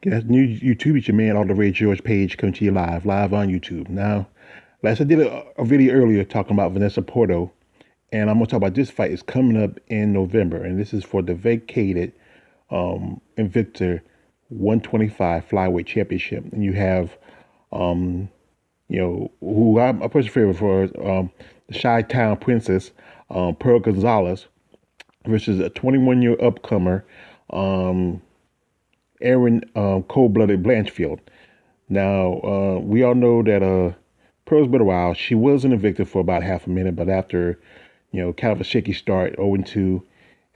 Yes, new YouTube. It's your man, All the Rage George Page, coming to you live on YouTube. Now, last I did a video earlier talking about Vanessa Porto, and I'm gonna talk about this fight. It's coming up in November, and this is for the vacated Invicta 125 flyweight championship. And you have, um, who I'm a personal favorite for, the Chi Town Princess, Pearl Gonzalez, versus a 21-year upcomer, um, Erin, cold-blooded Blanchfield. Now, we all know that Pearl's been a while. She was an Invicta for about half a minute, but after, kind of a shaky start, 0-2,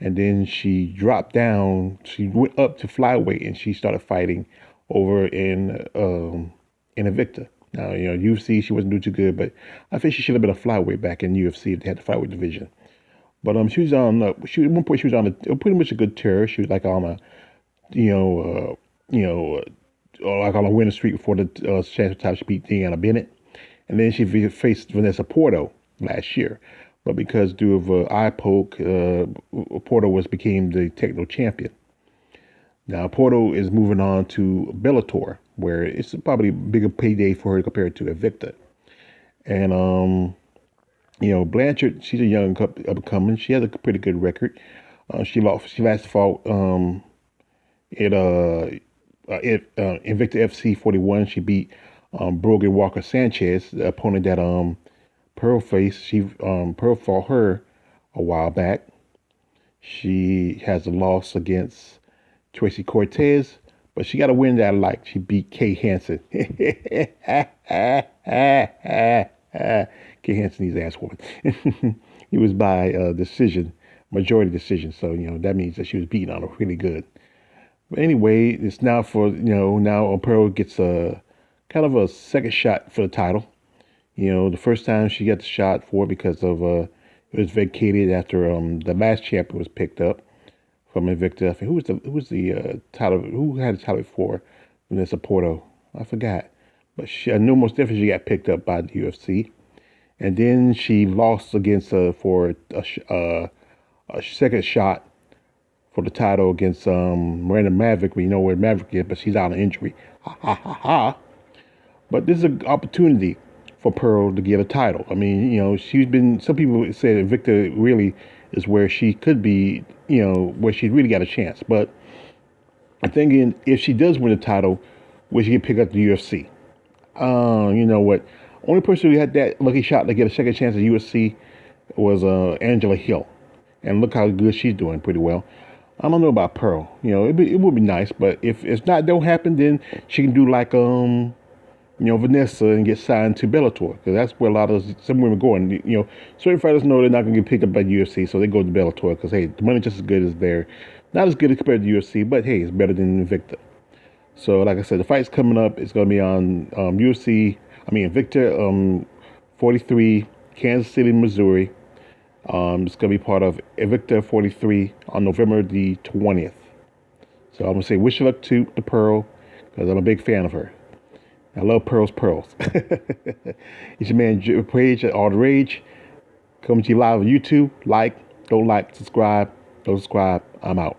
and then she dropped down. She went up to flyweight, and she started fighting over in Invicta. Now, UFC, she wasn't doing too good, but I think she should have been a flyweight back in UFC if they had the flyweight division. But she was on. At one point she was on pretty much a good tear. She was like on a you know, like on a winning streak before the championship. She beat Deanna Bennett, and then she faced Vanessa Porto last year. But because due of eye poke, Porto became the techno champion. Now Porto is moving on to Bellator, where it's probably a bigger payday for her compared to Invicta. And Blanchard, she's a young up and coming. She has a pretty good record. She last fought Invicta FC 41. She beat Brogan Walker Sanchez, the opponent that Pearl faced. Pearl fought her a while back. She has a loss against Tracy Cortez, but she got a win that I like. She beat Kay Hansen. Kay Hansen, his ass woman. He was by decision, majority decision. So that means that she was beaten on her really good. But anyway, it's now for, now Pearl gets a kind of a second shot for the title. The first time she got the shot for it because of it was vacated after the last champion was picked up from Invicta. I think who was the title, who had the title before Vanessa Porto? I forgot. But I know most definitely she got picked up by the UFC. And then she lost against for a second shot for the title against Miranda Maverick. We know where Maverick is, but she's out of injury. Ha ha ha ha. But this is an opportunity for Pearl to get a title. I mean, she's been. Some people say that Invicta really is where she could be. Where she really got a chance. But I'm thinking if she does win the title, will she get picked up the UFC? You know what? Only person who had that lucky shot to get a second chance at UFC was Angela Hill, and look how good she's doing, pretty well. I don't know about Pearl. It would be nice, but if it's not, don't happen, then she can do like Vanessa and get signed to Bellator, because that's where a lot of some women are going. Certain fighters know they're not going to get picked up by UFC, so they go to Bellator because hey, the money's just as good as there. Not as good as compared to UFC, but hey, it's better than Invicta. So like I said, the fight's coming up. It's going to be on Invicta 43, Kansas City, Missouri. It's going to be part of Invicta 43 on November the 20th. So I'm going to say wish luck to the Pearl, because I'm a big fan of her. I love Pearl's pearls. It's your man Page at All the Rage, coming to you live on YouTube. Don't like, subscribe. Don't subscribe. I'm out.